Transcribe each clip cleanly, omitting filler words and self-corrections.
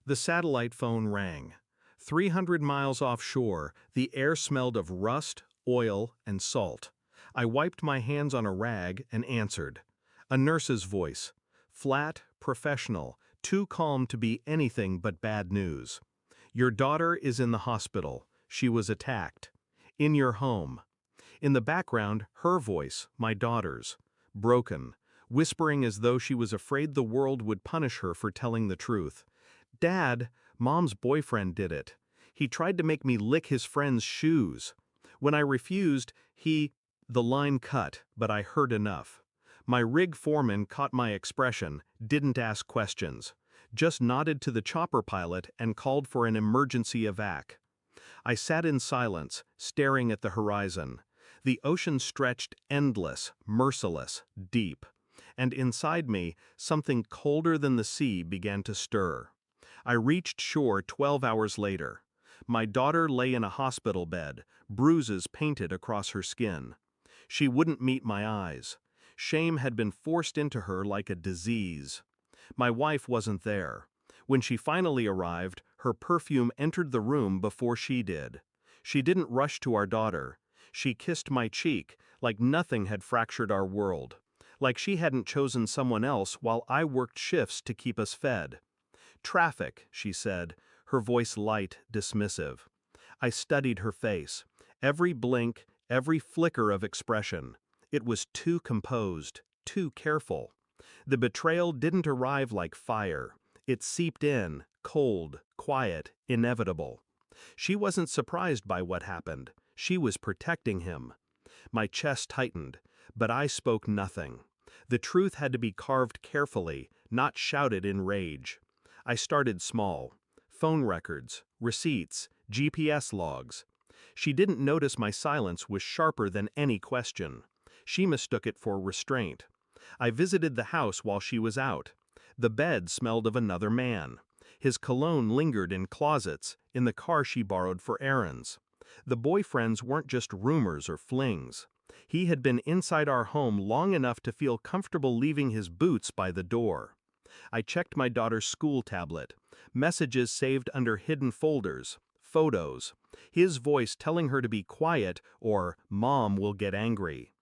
The satellite phone rang. 300 miles offshore, the air smelled of rust, oil, and salt. I wiped my hands on a rag and answered. A nurse's voice. Flat, professional, too calm to be anything but bad news. Your daughter is in the hospital. She was attacked. In your home. In the background, her voice, my daughter's. Broken, whispering as though she was afraid the world would punish her for telling the truth. Dad, Mom's boyfriend did it. He tried to make me lick his friend's shoes. When I refused, The line cut, but I heard enough. My rig foreman caught my expression, didn't ask questions, just nodded to the chopper pilot and called for an emergency evac. I sat in silence, staring at the horizon. The ocean stretched endless, merciless, deep. And inside me, something colder than the sea began to stir. I reached shore 12 hours later. My daughter lay in a hospital bed, bruises painted across her skin. She wouldn't meet my eyes. Shame had been forced into her like a disease. My wife wasn't there. When she finally arrived, her perfume entered the room before she did. She didn't rush to our daughter. She kissed my cheek, like nothing had fractured our world. Like she hadn't chosen someone else while I worked shifts to keep us fed. Traffic, she said, her voice light, dismissive. I studied her face. Every blink, every flicker of expression. It was too composed, too careful. The betrayal didn't arrive like fire. It seeped in, cold, quiet, inevitable. She wasn't surprised by what happened. She was protecting him. My chest tightened, but I spoke nothing. The truth had to be carved carefully, not shouted in rage. I started small. Phone records, receipts, GPS logs. She didn't notice my silence was sharper than any question. She mistook it for restraint. I visited the house while she was out. The bed smelled of another man. His cologne lingered in closets, in the car she borrowed for errands. The boyfriends weren't just rumors or flings. He had been inside our home long enough to feel comfortable leaving his boots by the door. I checked my daughter's school tablet. Messages saved under hidden folders. Photos. His voice telling her to be quiet or Mom will get angry.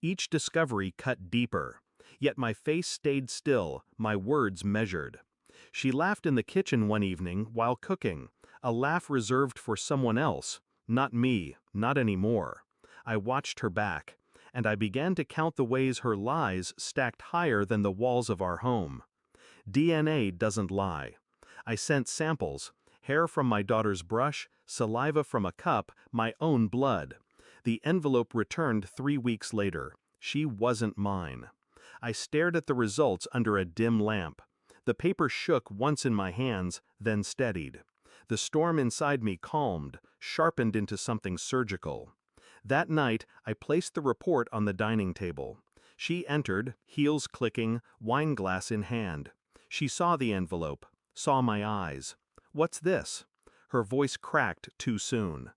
Each discovery cut deeper. Yet my face stayed still, my words measured. She laughed in the kitchen one evening while cooking, a laugh reserved for someone else, not me, not anymore. I watched her back, and I began to count the ways her lies stacked higher than the walls of our home. DNA doesn't lie. I sent samples, hair from my daughter's brush, saliva from a cup, my own blood. The envelope returned 3 weeks later. She wasn't mine. I stared at the results under a dim lamp. The paper shook once in my hands, then steadied. The storm inside me calmed, sharpened into something surgical. That night, I placed the report on the dining table. She entered, heels clicking, wine glass in hand. She saw the envelope, saw my eyes. What's this? Her voice cracked too soon.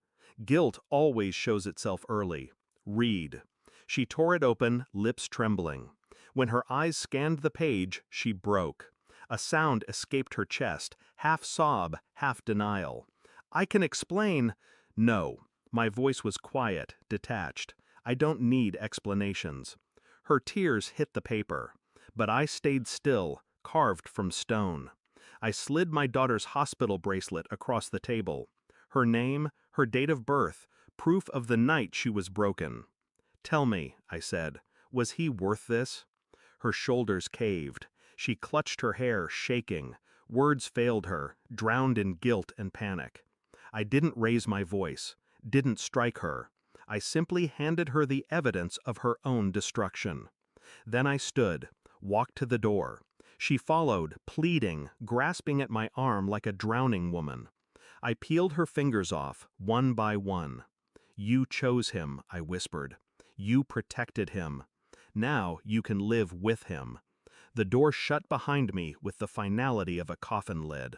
Guilt always shows itself early. Read. She tore it open, lips trembling. When her eyes scanned the page, she broke. A sound escaped her chest, half sob, half denial. I can explain. No. My voice was quiet, detached. I don't need explanations. Her tears hit the paper. But I stayed still, carved from stone. I slid my daughter's hospital bracelet across the table. Her name, her date of birth, proof of the night she was broken. Tell me, I said, was he worth this? Her shoulders caved. She clutched her hair, shaking. Words failed her, drowned in guilt and panic. I didn't raise my voice, didn't strike her. I simply handed her the evidence of her own destruction. Then I stood, walked to the door. She followed, pleading, grasping at my arm like a drowning woman. I peeled her fingers off, one by one. You chose him, I whispered. You protected him. Now you can live with him. The door shut behind me with the finality of a coffin lid.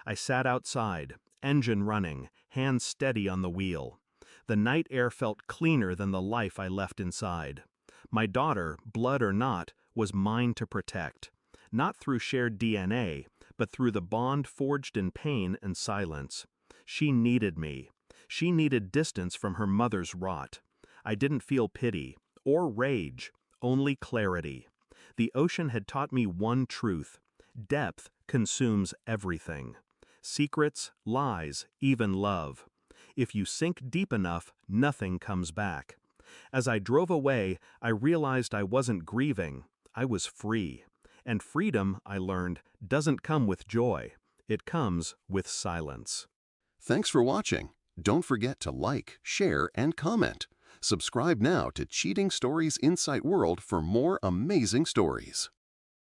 I sat outside, engine running, hands steady on the wheel. The night air felt cleaner than the life I left inside. My daughter, blood or not, was mine to protect. Not through shared DNA, but through the bond forged in pain and silence. She needed me. She needed distance from her mother's rot. I didn't feel pity or rage, only clarity. The ocean had taught me one truth: depth consumes everything. Secrets, lies, even love. If you sink deep enough, nothing comes back. As I drove away, I realized I wasn't grieving. I was free. And freedom, I learned, doesn't come with joy. It comes with silence. Thanks for watching. Don't forget to like, share, and comment. Subscribe now to Cheating Stories Insight World for more amazing stories.